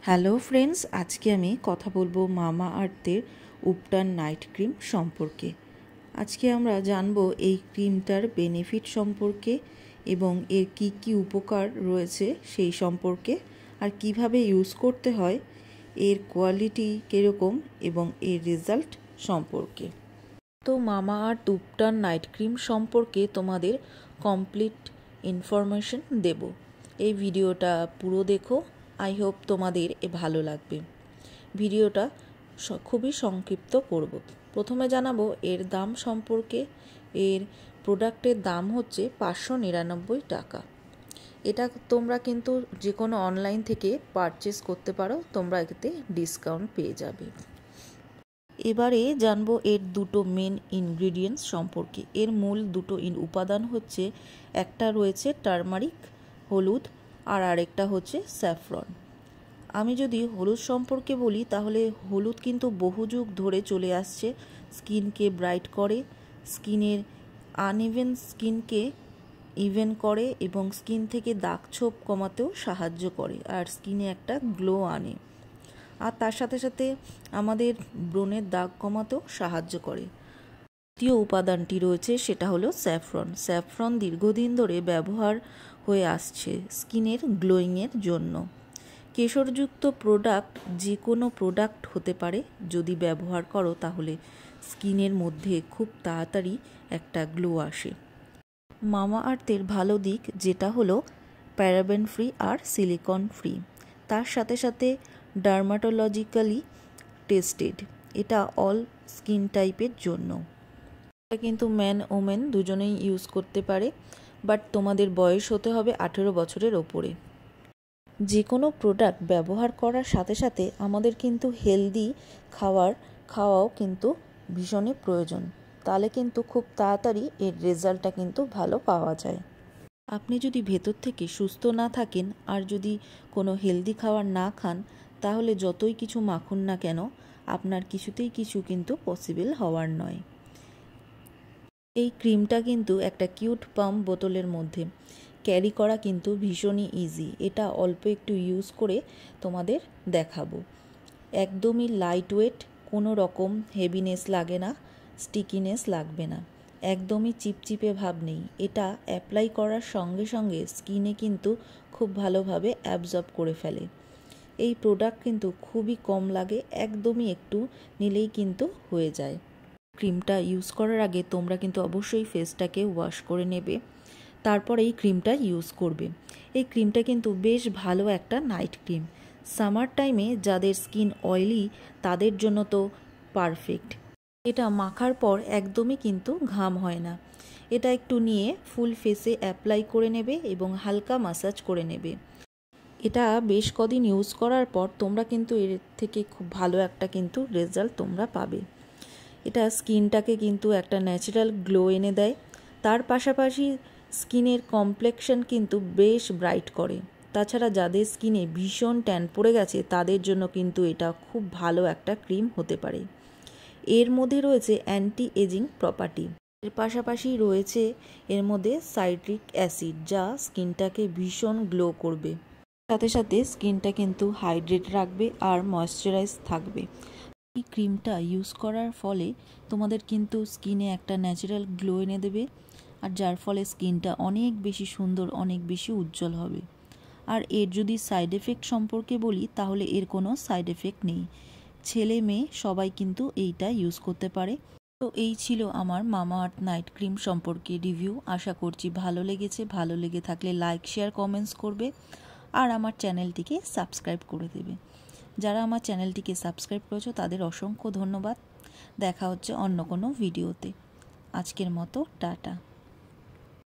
Hello friends, আজকে আমি কথা বলবো মামা আর্থের উপটান নাইট ক্রিম সম্পর্কে। আজকে আমরা জানবো এই ক্রিমটার বেনিফিট সম্পর্কে এবং এর কি কি উপকার রয়েছে সেই সম্পর্কে, আর কিভাবে ইউজ করতে হয়, এর কোয়ালিটি কীরকম এবং এর রেজাল্ট সম্পর্কে। তো মামা আর্থ উপটান নাইট ক্রিম সম্পর্কে তোমাদের কমপ্লিট ইনফরমেশন দেব। এই ভিডিওটা পুরো দেখো, আই হোপ তোমাদের ভালো লাগবে। ভিডিওটা খুবই সংক্ষিপ্ত করব। প্রথমে জানাবো এর দাম সম্পর্কে। এর প্রোডাক্টের দাম হচ্ছে 599 টাকা। এটা তোমরা কিন্তু যে কোনো অনলাইন থেকে পারচেস করতে পারো, তোমরা এতে ডিসকাউন্ট পেয়ে যাবে। এবারে জানবো এর দুটো মেন ইনগ্রিডিয়েন্টস সম্পর্কে। এর মূল দুটো উপাদান হচ্ছে, একটা রয়েছে টারমারিক হলুদ আর আরেকটা হচ্ছে স্যাফরন। আমি যদি হলুদ সম্পর্কে বলি, তাহলে হলুদ কিন্তু বহু যুগ ধরে চলে আসছে। স্কিনকে ব্রাইট করে, স্কিনের আনইভেন স্কিনকে ইভেন করে এবং স্কিন থেকে দাগ ছোপ কমাতেও সাহায্য করে, আর স্কিনে একটা গ্লো আনে। আর তার সাথে সাথে আমাদের ব্রণের দাগ কমাতেও সাহায্য করে। দ্বিতীয় উপাদানটি রয়েছে, সেটা হলো স্যাফরন। স্যাফরন দীর্ঘদিন ধরে ব্যবহার হয়ে আসছে স্কিনের গ্লোয়িংয়ের জন্য। কেশরযুক্ত প্রোডাক্ট যে কোনো প্রোডাক্ট হতে পারে, যদি ব্যবহার করো তাহলে স্কিনের মধ্যে খুব তাড়াতাড়ি একটা গ্লো আসে। মামা আর্থের ভালো দিক যেটা হলো প্যারাবেন ফ্রি আর সিলিকন ফ্রি, তার সাথে সাথে ডার্মাটোলজিক্যালি টেস্টেড। এটা অল স্কিন টাইপের জন্য। এটা কিন্তু ম্যান ওমেন দুজনেই ইউজ করতে পারে, বাট তোমাদের বয়স হতে হবে 18 বছরের ওপরে। যে কোনো প্রোডাক্ট ব্যবহার করার সাথে সাথে আমাদের কিন্তু হেলদি খাওয়াও কিন্তু ভীষণই প্রয়োজন, তাহলে কিন্তু খুব তাড়াতাড়ি এর রেজাল্টটা কিন্তু ভালো পাওয়া যায়। আপনি যদি ভেতর থেকে সুস্থ না থাকেন আর যদি কোনো হেলদি খাবার না খান, তাহলে যতই কিছু মাখুন না কেন, আপনার কিছুতেই কিছু কিন্তু পসিবল হওয়ার নয়। এই ক্রিমটা কিন্তু একটা কিউট পাম্প বোতলের মধ্যে ক্যারি করা কিন্তু ভীষণই ইজি। এটা অল্প একটু ইউজ করে তোমাদের দেখাবো। একদমই লাইট ওয়েট, কোনো রকম হেভিনেস লাগে না, স্টিকিনেস লাগবে না, একদমই চিপচিপে ভাব নেই। এটা অ্যাপ্লাই করার সঙ্গে সঙ্গে স্কিনে কিন্তু খুব ভালোভাবে অ্যাবজর্ব করে ফেলে। এই প্রোডাক্ট কিন্তু খুবই কম লাগে, একদমই একটু নিলেই কিন্তু হয়ে যায়। ক্রিমটা ইউজ করার আগে তোমরা কিন্তু অবশ্যই ফেসটাকে ওয়াশ করে নেবে, তারপর এই ক্রিমটা ইউজ করবে। এই ক্রিমটা কিন্তু বেশ ভালো একটা নাইট ক্রিম। সামার টাইমে যাদের স্কিন অয়েলি তাদের জন্য তো পারফেক্ট। এটা মাখার পর একদমই কিন্তু ঘাম হয় না। এটা একটু নিয়ে ফুল ফেসে অ্যাপ্লাই করে নেবে এবং হালকা ম্যাসাজ করে নেবে। এটা বেশ কদিন ইউজ করার পর তোমরা কিন্তু এর থেকে খুব ভালো একটা কিন্তু রেজাল্ট তোমরা পাবে। এটা স্কিনটাকে কিন্তু একটা ন্যাচারাল গ্লো এনে দেয়, তার পাশাপাশি স্কিনের কমপ্লেক্সন কিন্তু বেশ ব্রাইট করে। তাছাড়া যাদের স্কিনে ভীষণ ট্যান পড়ে গেছে তাদের জন্য কিন্তু এটা খুব ভালো একটা ক্রিম হতে পারে। এর মধ্যে রয়েছে অ্যান্টি এজিং প্রপার্টি, এর পাশাপাশি রয়েছে এর মধ্যে সাইট্রিক অ্যাসিড, যা স্কিনটাকে ভীষণ গ্লো করবে, সাথে সাথে স্কিনটা কিন্তু হাইড্রেট রাখবে আর ময়েশ্চারাইজ থাকবে। এই ক্রিমটা ইউজ করার ফলে তোমাদের কিন্তু স্কিনে একটা ন্যাচারাল গ্লো এনে দেবে, আর যার ফলে স্কিনটা অনেক বেশি সুন্দর, অনেক বেশি উজ্জ্বল হবে। আর এর যদি সাইড এফেক্ট সম্পর্কে বলি, তাহলে এর কোনো সাইড এফেক্ট নেই। ছেলে মেয়ে সবাই কিন্তু এইটা ইউজ করতে পারে। তো এই ছিল আমার মামা আর্থ নাইট ক্রিম সম্পর্কে রিভিউ। আশা করছি ভালো লেগেছে। ভালো লেগে থাকলে লাইক, শেয়ার, কমেন্টস করবে আর আমার চ্যানেলটিকে সাবস্ক্রাইব করে দেবে। যারা আমার চ্যানেলটিকে সাবস্ক্রাইব করেছো তাদের অসংখ্য ধন্যবাদ। দেখা হচ্ছে অন্য কোনো ভিডিওতে। আজকের মতো টাটা।